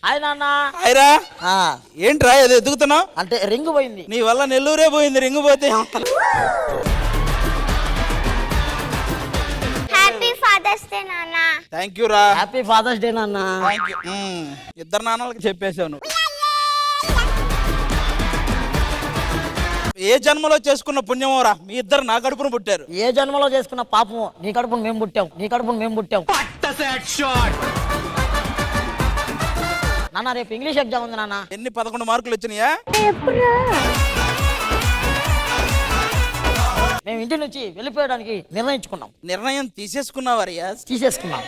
Hi నాన్న. హాయ్రా. ఏంట్రా ఏదో ఎదుగుతున్నావు? అంటే రింగ్ పోయింది. నీ వల్ల నెల్లూరే పోయింది, రింగ్ పోతే. హ్యాపీ ఫాదర్స్ డే నాన్న. థ్యాంక్ యూ రా. హ్యాపీ ఫాదర్స్ డే నాన్న. Thank you. ఇద్దరు నాన్నలకి చెప్పేశావు నువ్వు. ఏ జన్మలో చేసుకున్న పుణ్యమో రా, మీ ఇద్దరు నా కడుపును పుట్టారు. ఏ జన్మలో చేసుకున్న పాపము, నీ కడుపును మేము పుట్టాం, నీ కడుపును మేము పుట్టాం. నాన్న రేపు ఇంగ్లీష్ ఎగ్జామ్ ఉంది నాన్న. ఎన్ని 11 మార్కులు వచ్చినాయా? మేము ఇంటి నుంచి వెళ్ళిపోయడానికి నిర్ణయించుకున్నాం. నిర్ణయం తీసేసుకున్నావా రియాజ్? తీసేసుకున్నాం.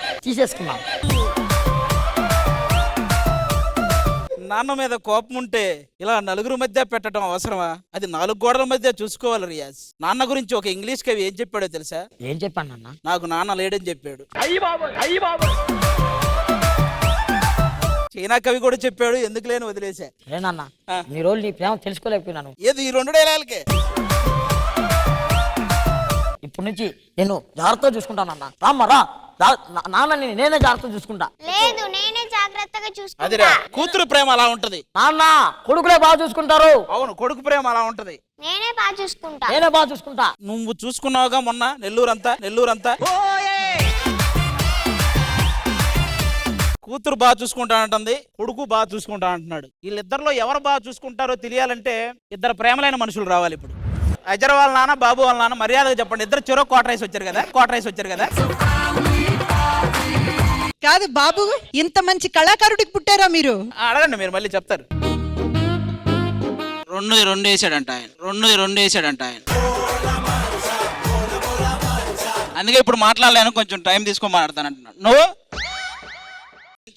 నాన్న మీద కోపం ఉంటే ఇలా నలుగురు మధ్య పెట్టడం అవసరమా? అది 4 గోడల మధ్య చూసుకోవాలి రియాజ్. నాన్న గురించి ఒక ఇంగ్లీష్ కవి ఏం చెప్పాడో తెలుసా? ఏం చెప్పాను నాన్న? నాకు నాన్న లేడని చెప్పాడు. చైనా కవి కూడా చెప్పాడు, ఎందుకు లేని వదిలేసా. నాన్న నీ రోజు నీ ప్రేమ తెలుసుకోలేకపోయినాను. ఏది ఈ 2 డైలాగులకే? ఇప్పటి నుంచి నేను జాగ్రత్తగా చూసుకుంటానన్నా. రామ్మరా, నాన్నని నేనే జాగ్రత్తగా చూసుకుంటా. లేదు, నేనే జాగ్రత్తగా చూసుకుంటా. అదిరా, కూతురు ప్రేమ అలా ఉంటది. నాన్న కొడుకులే బాగా చూసుకుంటారు. అవును, కొడుకు ప్రేమ అలా ఉంటది. నేనే బాగా చూసుకుంటా. నువ్వు చూసుకున్నావుగా మొన్న నెల్లూరంతా. కూతురు బాగా చూసుకుంటా అంటుంది, కొడుకు బాగా చూసుకుంటా అంటున్నాడు. వీళ్ళిద్దరిలో ఎవరు బాగా చూసుకుంటారో తెలియాలంటే ఇద్దరు ప్రేమలైన మనుషులు రావాలి. ఇప్పుడు అజర్ వాళ్ళ నాన్న, బాబు వాళ్ళ నాన్న మర్యాదగా చెప్పండి. ఇద్దరు చెరో క్వార్టర్ రైస్ వచ్చారు కదా. కాదు బాబు, ఇంత మంచి కళాకారుడికి పుట్టారా మీరు? అడగండి, మీరు మళ్ళీ చెప్తారు. 2 వేసాడంట ఆయన. అందుకే ఇప్పుడు మాట్లాడలేను, కొంచెం టైం తీసుకొని మాట్లాడతానంటున్నాడు. నువ్వు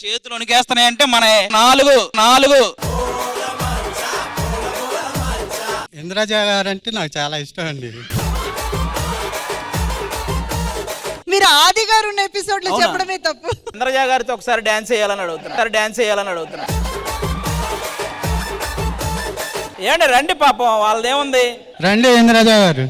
చేతులు వణికేస్తున్నాయంటే మన 4 ఇంద్రజ గారు అంటే నాకు చాలా ఇష్టం అండి. మీరు ఆది గారు ఉన్న ఎపిసోడ్ లో చెప్పడమే తప్పు. ఇంద్రజ గారితో ఒకసారి డాన్స్ చేయాలని అడుగుతున్నా. ఏంటి రండి, పాపం వాళ్ళదేముంది. రండి ఇంద్రజ గారు.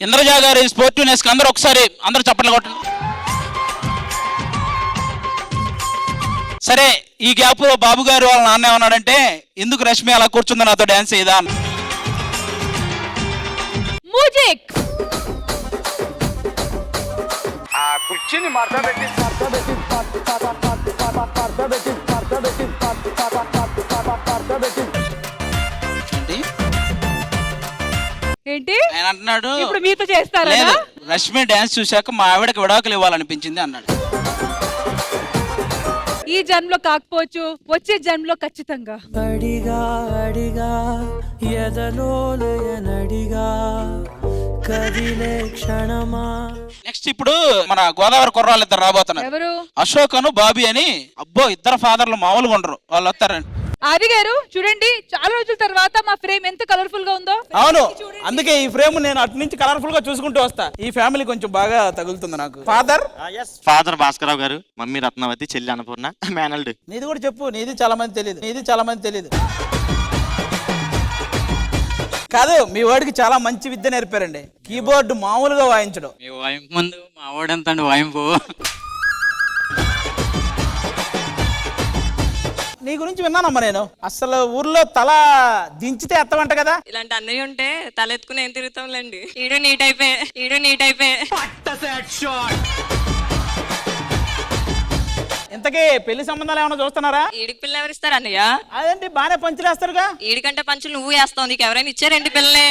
ఇంద్రజ గారి స్పోర్టివ్నెస్ కి అందరూ చప్పట్లు కొట్టండి. సరే, ఈ గ్యాప్ లో బాబు గారు వాళ్ళ నాన్న ఏమన్నాడంటే, ఎందుకు రష్మి అలా కూర్చుంది నాతో డాన్స్ చేయదా? ఏంటి ఆయన అంటున్నాడు, ఇప్పుడు మీతో చేస్తారా? రష్మి డాన్స్ చూశాక మా ఆవిడకి విడాకులు ఇవ్వాలనిపించింది అన్నాడు. ఈ జన్మలో కాకపోవచ్చు, వచ్చే జన్మలో ఖచ్చితంగా. అడిగా ఎదలోలయనడిగా కదిలే క్షణమా. నెక్స్ట్ ఇప్పుడు మన గోదావరి కుర్రాళ్ళు ఇద్దరు రాబోతున్నారు. ఎవరు? అశోక్ అను బాబీ అని. అబ్బో, ఇద్దరు ఫాదర్లు మామూలుగా ఉండరు. వాళ్ళు వస్తారండి. ఆది గారు చూడండి, చాలా రోజుల తర్వాత మా ఫ్రేమ్ ఎంత కలర్ఫుల్ గా ఉందో. అవును, అందుకే ఈ ఫ్రేమ్ నేను అటు నుంచి కలర్ఫుల్ గా చూసుకుంటూ వస్తా. ఈ ఫ్యామిలీ కొంచెం బాగా తగులుతుంది నాకు. ఫాదర్ భాస్కరరావు గారు, మమ్మీ రత్నవతి, చెల్లి అన్నపూర్ణ, మేనల్డ్. నీది కూడా చెప్పు. నీది చాలా మంది తెలియదు. కాదు, మీ వాడికి చాలా మంచి విద్య నేర్పారండి. కీబోర్డు మామూలుగా వాయించడం. మీ వాయింపు ముందు మా వాడంత వాయింపు. నీ గురించి విన్నానమ్మా నేను. అసలు ఊర్లో తల దించితే ఎత్తమంట కదా. ఇలాంటి అన్నయ్య ఉంటే తల ఎత్తుకుని ఏం తిరుగుతాంలేండి. ఈడు నీట్ అయిపోయి. ఇంతకీ పెళ్లి సంబంధాలు ఏమైనా చూస్తున్నారా? ఈడికి పిల్ల ఎవరిస్తారు అన్నయ్య? అదేంటి, బానే పంచులేస్తారుగా. ఈడికంటే పంచులు నువ్వు వేస్తావు. నీకు ఎవరైనా ఇచ్చారేంటి పిల్లలే?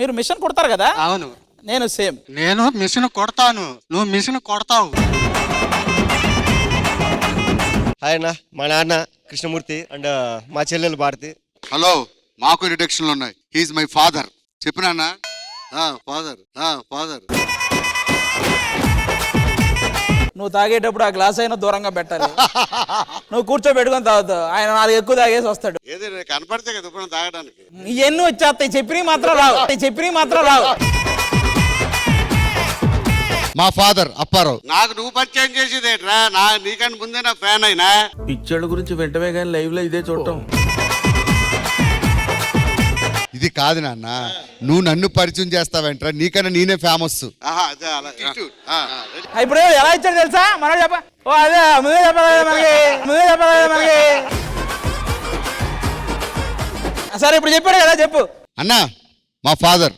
మీరు మిషన్ కుడతారు కదా? అవును, నేను సేమ్. నేను మిషన్ కొడతాను, నువ్వు మిషన్ కొడతావు. హాయ్ అన్న, మా నాన్న కృష్ణమూర్తి అండ్ మా చెల్లెలు భారతి. హలో, మాకు ఇంట్రడక్షన్లు ఉన్నాయి. He is my father. చెప్పినా ఫాదర్. నువ్వు తాగేటప్పుడు ఆ గ్లాస్ అయినా దూరంగా పెట్టాలి. నువ్వు కూర్చోబెట్టుకొని తాగుతావు, ఆయన 4 ఎక్కువ తాగేసి వస్తాడు. ఏదైనా కనపడితే కదా తాగడానికి. ఇవన్నీ వచ్చేస్తాయి, చెప్పినవి మాత్రం రావు. మా ఫాదర్ అప్పారావు. నాకు నువ్వు పరిచయం చేసేదేట్రా? నీకంటే ముందే నా ఫ్యాన్ అయినా. పిచ్చోళ్ళ గురించి వెంటనే కానీ లైవ్ లో ఇదే చూడటం. ఇది కాదు నాన్న, నువ్వు నన్ను పరిచయం చేస్తావేంట్రా? నీకన్నా నేనే ఫేమస్. ఇప్పుడు ఎలా ఇచ్చాడు తెలుసా? మనోడు చెప్ప ఓ అదే ముందే చెప్పలేదు మనకి. సరే ఇప్పుడు చెప్పాడు కదా, చెప్పు. అన్నా మా ఫాదర్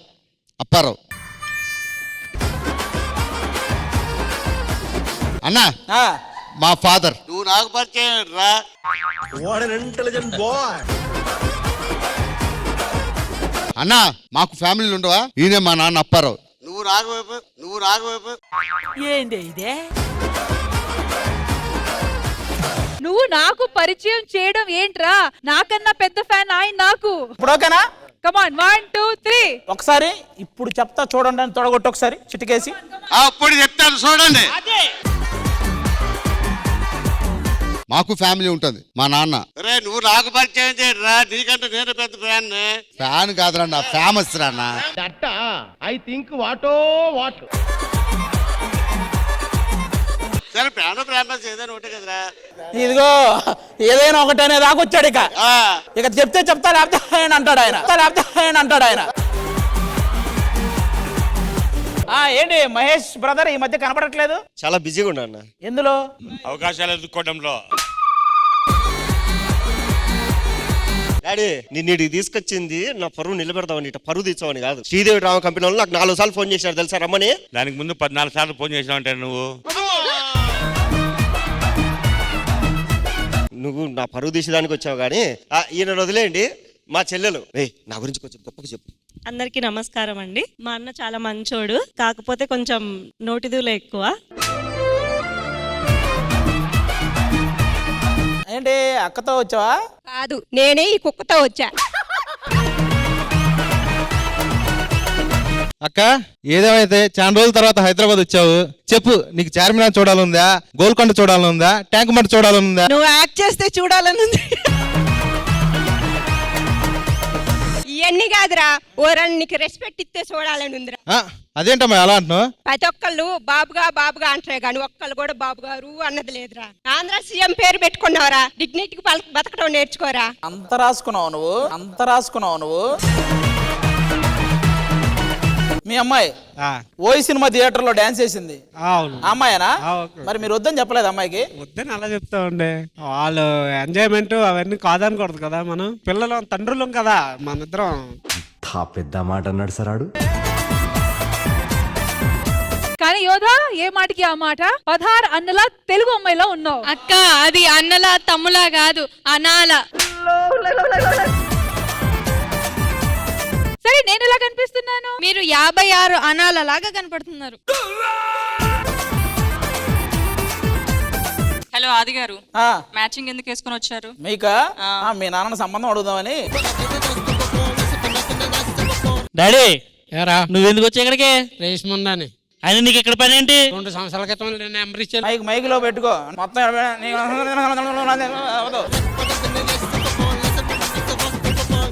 అప్పారావు. అన్నా మా ఫాదర్. నువ్వు నాకు పరిచయం రా. అన్నా మాకు ఫ్యామిలీలు ఉండవా? ఈయనే మా నాన్న అప్పారావు. నువ్వు రాఘవైపు. ఏంటి ఇదే? నువ్వు నాకు పరిచయం చేయడం ఏంట్రా? నాకన్నా పెద్ద ఫ్యాన్ ఆయన నాకు. ఇప్పుడు ఓకేనా? కమాన్ 1 2 3. ఒకసారి ఇప్పుడు చెప్తా చూడండి అని తొడగొట్టు ఒకసారి చిటికేసి. అప్పుడు చెప్తాను చూడండి. మాకు ఫ్యామిలీ ఉంటుంది. మా నాన్న. రే నువ్వు నాకు పరిచయం చేయరా? నీకంటే నేను పెద్ద ఫ్యాన్ కాదురా, నా ఫేమస్ రానా. ఐ థింక్ వాటో వాట్. సరే ఫేమస్ ఏదైనా ఒకటే కదరా. ఇదిగో ఏదైనా ఒకటి అనే దాకా వచ్చాడు. ఇక చెప్తే చెప్తా లేకపోతే ఆయన అంటాడు ఆయన. ఏంటి మహేష్ బ్రదర్ ఈ మధ్య కనపడట్లేదు? చాలా బిజీగా ఉన్నా అన్న. ఎందులో? అవకాశాలు ఎదుర్కోవడంలో. డాడీ నిన్ను తీసుకొచ్చింది నా పరువు నిలబెడతామని, ఇట్లా పరువు తీర్చామని కాదు. శ్రీదేవి డ్రామా కంపెనీ వాళ్ళు నాకు 4 సార్లు ఫోన్ చేశారు తెలుసా రమ్మని. దానికి ముందు 14 సార్లు ఫోన్ చేసినావంటే నువ్వు నా పరువు తీసేదానికి వచ్చావు కానీ ఈయన వదిలేయండి. మా చెల్లెలు నా గురించి కొంచెం గొప్పగా చెప్పు. అందరికీ నమస్కారం అండి. మా అన్న చాలా మంచోడు, కాకపోతే కొంచెం నోటిదూల ఎక్కువ. ఏంటి అక్కతో వచ్చావా? కాదు, నేనే ఈ కుక్కతో వచ్చా. అక్క ఏదేమైతే చాలా రోజుల తర్వాత హైదరాబాద్ వచ్చావు. చెప్పు, నీకు చార్మినార్ చూడాలనుందా, గోల్కొండ చూడాలనుందా, ట్యాంక్ బండ్ చూడాలనుందా? నువ్వు యాక్ట్ చేస్తే చూడాలని ఇవన్నీ కాదురా, ఓరని నీకు రెస్పెక్ట్ ఇస్తే చూడాలని ఉందిరా. అదేంటమ్మా అలా అంటున్నావు? ప్రతి ఒక్కళ్ళు బాబుగా అంటారే కానీ ఒక్కళ్ళు కూడా బాబు గారు అన్నది లేదురా. ఆంధ్ర సీఎం పేరు పెట్టుకున్నావురా, డిగ్నిటీకి బతకడం నేర్చుకోరా. అంత రాసుకున్నావు నువ్వు. మీ అమ్మాయి ఓయి సినిమా థియేటర్ లో డాన్స్ చేసింది అమ్మాయేనా? మరి మీరు వద్దని చెప్పలేదు అమ్మాయికి? వద్దని అలా చెప్తా ఉండే. వాళ్ళు ఎంజాయ్మెంట్ అవన్నీ కాదనకూడదు కదా. మనం పిల్లలు తండ్రులం కదా మన ఇద్దరం. పెద్ద మాట అన్నాడు సరాడు. కానీ యోధా ఏ మాటకి ఆ మాట. 16 అన్నల తెలుగు అమ్మాయిలో ఉన్నావు. అక్క అది అన్నలా తమ్ములా కాదు, అనాల. సరే నేను ఎలా కనిపిస్తున్నాను? మీరు 56 అనాలలాగా కనపడుతున్నారు. హలో ఆది గారు, మ్యాచింగ్ ఎందుకు వేసుకుని వచ్చారు? మీకా? మీ నాన్న సంబంధం అడుగుదామని. డాడీ ఏరా నువ్వెందుకు వచ్చా ఇక్కడికి? రేష్మందాని ఆయన నీకు ఇక్కడ పని ఏంటి? 2 సంవత్సరాల క్రితం నెంబర్ ఇచ్చాను. మైక్లో పెట్టుకో మొత్తం.